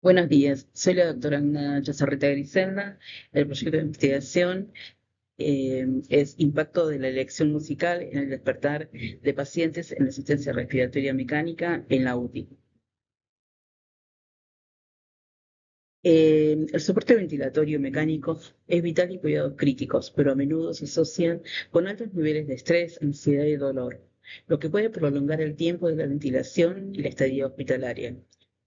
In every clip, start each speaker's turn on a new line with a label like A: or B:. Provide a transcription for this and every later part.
A: Buenos días, soy la doctora Ana Chazarreta Griselda. El proyecto de investigación es impacto de la elección musical en el despertar de pacientes en asistencia respiratoria mecánica en la UTI. El soporte ventilatorio mecánico es vital y cuidados críticos, pero a menudo se asocian con altos niveles de estrés, ansiedad y dolor, lo que puede prolongar el tiempo de la ventilación y la estadía hospitalaria.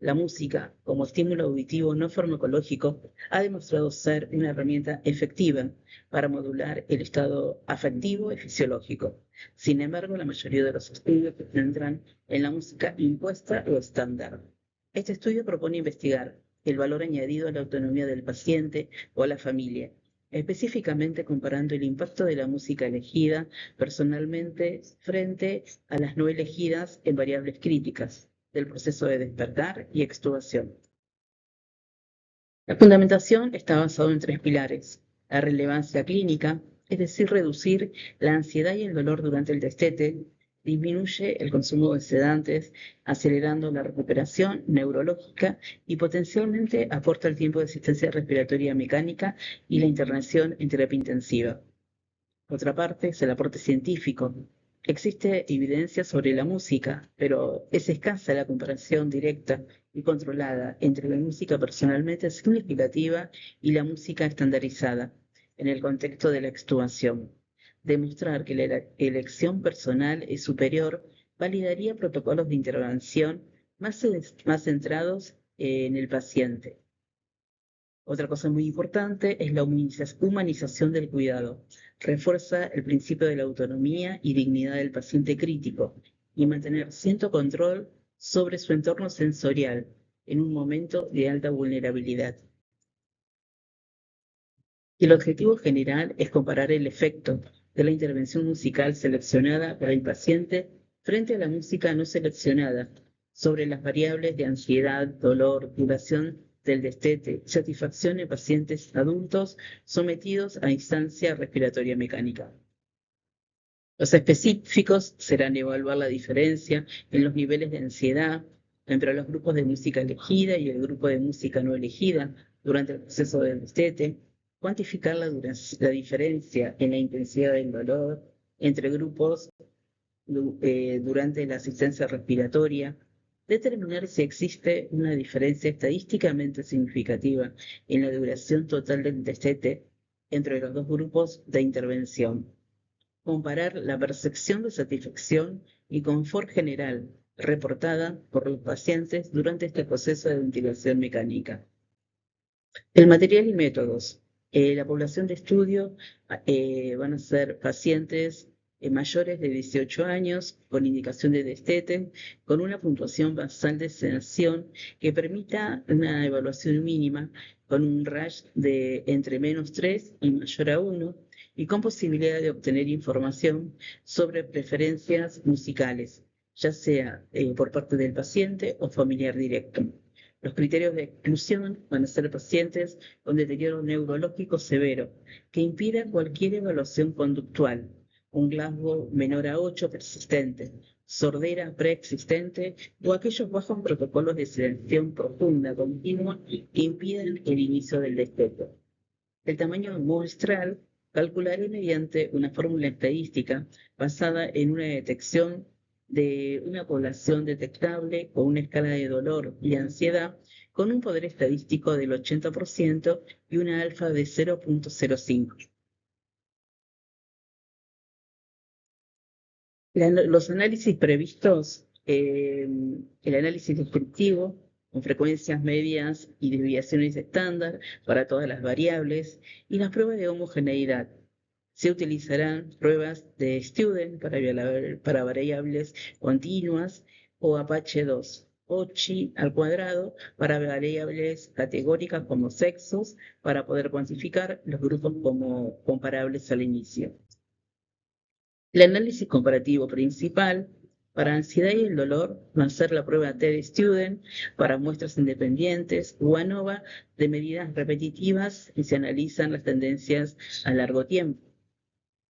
A: La música, como estímulo auditivo no farmacológico, ha demostrado ser una herramienta efectiva para modular el estado afectivo y fisiológico. Sin embargo, la mayoría de los estudios se centran en la música impuesta o estándar. Este estudio propone investigar el valor añadido a la autonomía del paciente o a la familia, específicamente comparando el impacto de la música elegida personalmente frente a las no elegidas en variables críticas del proceso de despertar y extubación. La fundamentación está basada en tres pilares: la relevancia clínica, es decir, reducir la ansiedad y el dolor durante el destete, disminuye el consumo de sedantes, acelerando la recuperación neurológica y potencialmente aporta el tiempo de asistencia respiratoria mecánica y la internación en terapia intensiva. Por otra parte, es el aporte científico. Existe evidencia sobre la música, pero es escasa la comparación directa y controlada entre la música personalmente significativa y la música estandarizada en el contexto de la extubación. Demostrar que la elección personal es superior validaría protocolos de intervención más centrados en el paciente. Otra cosa muy importante es la humanización del cuidado. Refuerza el principio de la autonomía y dignidad del paciente crítico y mantener cierto control sobre su entorno sensorial en un momento de alta vulnerabilidad. Y el objetivo general es comparar el efecto de la intervención musical seleccionada para el paciente frente a la música no seleccionada sobre las variables de ansiedad, dolor, duración del destete, satisfacción en pacientes adultos sometidos a instancia respiratoria mecánica. Los específicos serán evaluar la diferencia en los niveles de ansiedad entre los grupos de música elegida y el grupo de música no elegida durante el proceso del destete, cuantificar la diferencia en la intensidad del dolor entre grupos durante la asistencia respiratoria, determinar si existe una diferencia estadísticamente significativa en la duración total del destete entre los dos grupos de intervención. Comparar la percepción de satisfacción y confort general reportada por los pacientes durante este proceso de ventilación mecánica. El material y métodos. La población de estudio van a ser pacientes mayores de 18 años con indicación de destete, con una puntuación basal de sedación que permita una evaluación mínima con un RASH de entre -3 y mayor a 1 y con posibilidad de obtener información sobre preferencias musicales, ya sea por parte del paciente o familiar directo. Los criterios de exclusión van a ser pacientes con deterioro neurológico severo, que impida cualquier evaluación conductual, un Glasgow menor a 8 persistente, sordera preexistente o aquellos bajos protocolos de sedación profunda continua que impidan el inicio del destete. El tamaño muestral calcularé mediante una fórmula estadística basada en una detección de una población detectable con una escala de dolor y ansiedad con un poder estadístico del 80% y una alfa de 0.05. Los análisis previstos, el análisis descriptivo con frecuencias medias y desviaciones estándar para todas las variables y las pruebas de homogeneidad. Se utilizarán pruebas de Student para variables continuas o Apache 2, o chi al cuadrado para variables categóricas como sexos para poder cuantificar los grupos como comparables al inicio. El análisis comparativo principal para ansiedad y el dolor va a ser la prueba TED-Student para muestras independientes o ANOVA de medidas repetitivas y se analizan las tendencias a largo tiempo.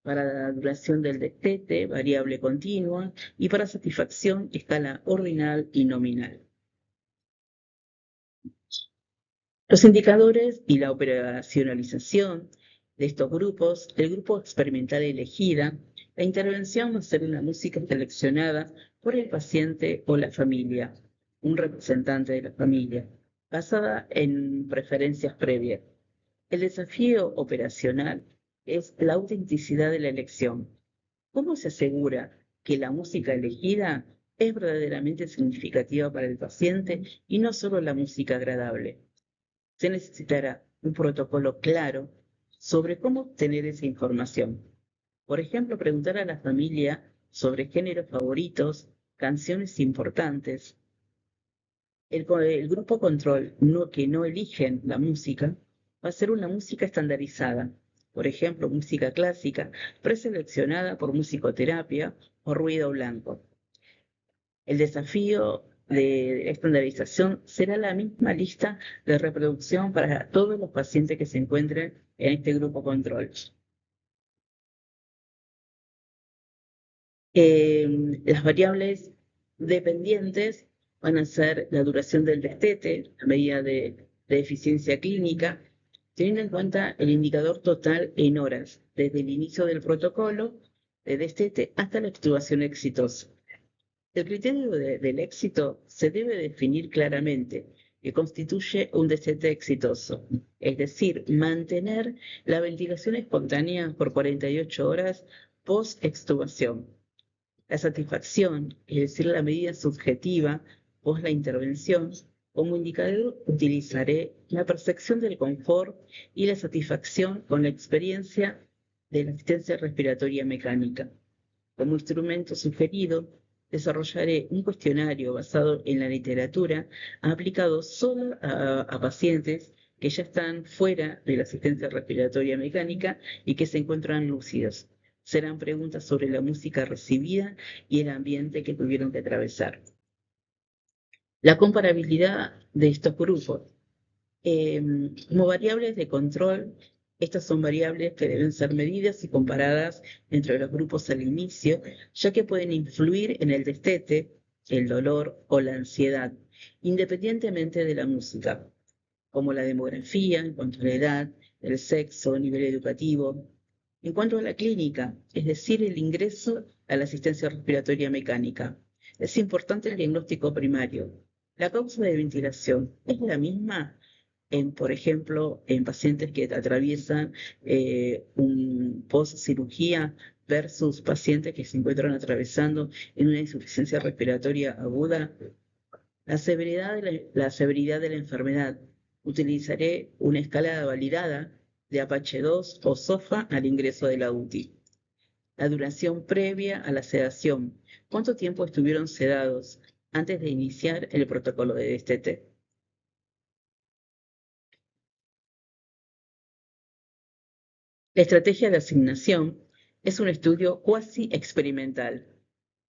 A: Para la duración del destete, variable continua, y para satisfacción, escala ordinal y nominal. Los indicadores y la operacionalización de estos grupos, el grupo experimental elegida, la intervención va a ser una música seleccionada por el paciente o la familia, un representante de la familia, basada en preferencias previas. El desafío operacional es la autenticidad de la elección. ¿Cómo se asegura que la música elegida es verdaderamente significativa para el paciente y no solo la música agradable? Se necesitará un protocolo claro sobre cómo obtener esa información. Por ejemplo, preguntar a la familia sobre géneros favoritos, canciones importantes. El grupo control que no eligen la música va a ser una música estandarizada. Por ejemplo, música clásica preseleccionada por musicoterapia o ruido blanco. El desafío de estandarización será la misma lista de reproducción para todos los pacientes que se encuentren en este grupo control. Las variables dependientes van a ser la duración del destete, la medida de eficiencia clínica, teniendo en cuenta el indicador total en horas, desde el inicio del protocolo de destete hasta la extubación exitosa. El criterio del éxito se debe definir claramente, que constituye un destete exitoso, es decir, mantener la ventilación espontánea por 48 horas post-extubación. La satisfacción, es decir, la medida subjetiva post la intervención, como indicador utilizaré la percepción del confort y la satisfacción con la experiencia de la asistencia respiratoria mecánica. Como instrumento sugerido, desarrollaré un cuestionario basado en la literatura aplicado solo a pacientes que ya están fuera de la asistencia respiratoria mecánica y que se encuentran lúcidos. Serán preguntas sobre la música recibida y el ambiente que tuvieron que atravesar. La comparabilidad de estos grupos. Como variables de control, estas son variables que deben ser medidas y comparadas entre los grupos al inicio, ya que pueden influir en el destete, el dolor o la ansiedad, independientemente de la música, como la demografía, en cuanto a la edad, el sexo, nivel educativo. En cuanto a la clínica, es decir, el ingreso a la asistencia respiratoria mecánica, es importante el diagnóstico primario. La causa de ventilación es la misma por ejemplo, en pacientes que atraviesan un post-cirugía versus pacientes que se encuentran atravesando en una insuficiencia respiratoria aguda. La severidad de la enfermedad. Utilizaré una escala validada de Apache 2 o SOFA al ingreso de la UTI. La duración previa a la sedación. ¿Cuánto tiempo estuvieron sedados antes de iniciar el protocolo de destete? La estrategia de asignación es un estudio cuasi experimental,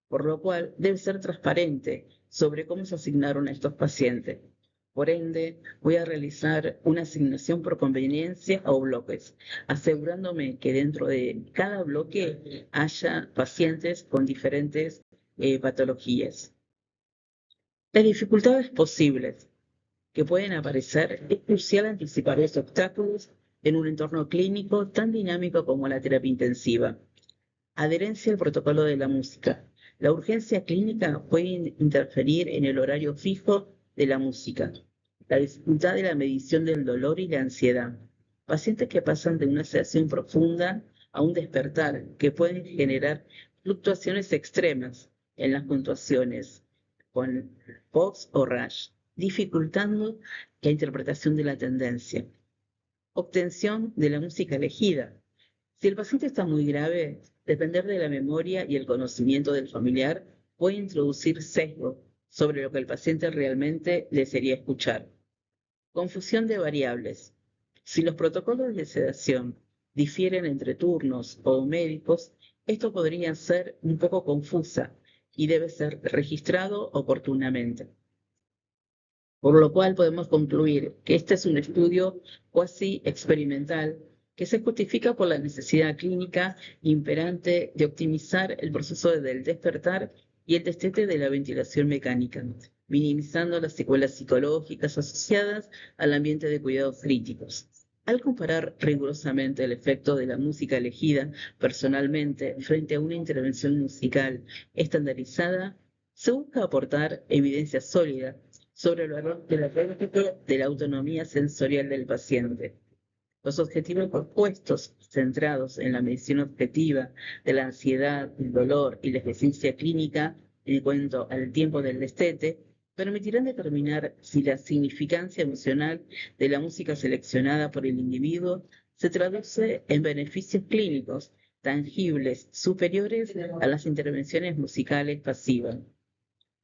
A: por lo cual debe ser transparente sobre cómo se asignaron a estos pacientes. Por ende, voy a realizar una asignación por conveniencia o bloques, asegurándome que dentro de cada bloque haya pacientes con diferentes patologías. Las dificultades posibles que pueden aparecer, es crucial anticipar los obstáculos en un entorno clínico tan dinámico como la terapia intensiva. Adherencia al protocolo de la música. La urgencia clínica puede interferir en el horario fijo de la música. La dificultad de la medición del dolor y la ansiedad. Pacientes que pasan de una sedación profunda a un despertar, que pueden generar fluctuaciones extremas en las puntuaciones, con POX o RASH, dificultando la interpretación de la tendencia. Obtención de la música elegida. Si el paciente está muy grave, depender de la memoria y el conocimiento del familiar puede introducir sesgo sobre lo que el paciente realmente desearía escuchar. Confusión de variables. Si los protocolos de sedación difieren entre turnos o médicos, esto podría ser un poco confusa y debe ser registrado oportunamente. Por lo cual podemos concluir que este es un estudio cuasi experimental que se justifica por la necesidad clínica imperante de optimizar el proceso del despertar y el destete de la ventilación mecánica. minimizando las secuelas psicológicas asociadas al ambiente de cuidados críticos. Al comparar rigurosamente el efecto de la música elegida personalmente frente a una intervención musical estandarizada, se busca aportar evidencia sólida sobre el valor terapéutico de la autonomía sensorial del paciente. Los objetivos propuestos, centrados en la medición objetiva de la ansiedad, el dolor y la eficiencia clínica en cuanto al tiempo del destete, permitirán determinar si la significancia emocional de la música seleccionada por el individuo se traduce en beneficios clínicos tangibles superiores a las intervenciones musicales pasivas.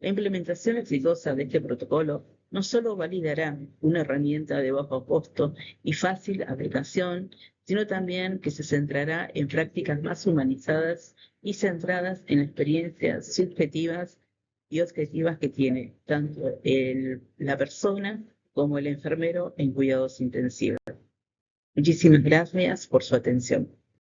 A: La implementación exitosa de este protocolo no solo validará una herramienta de bajo costo y fácil aplicación, sino también que se centrará en prácticas más humanizadas y centradas en las experiencias subjetivas y objetivas que tiene tanto la persona como el enfermero en cuidados intensivos. Muchísimas gracias por su atención.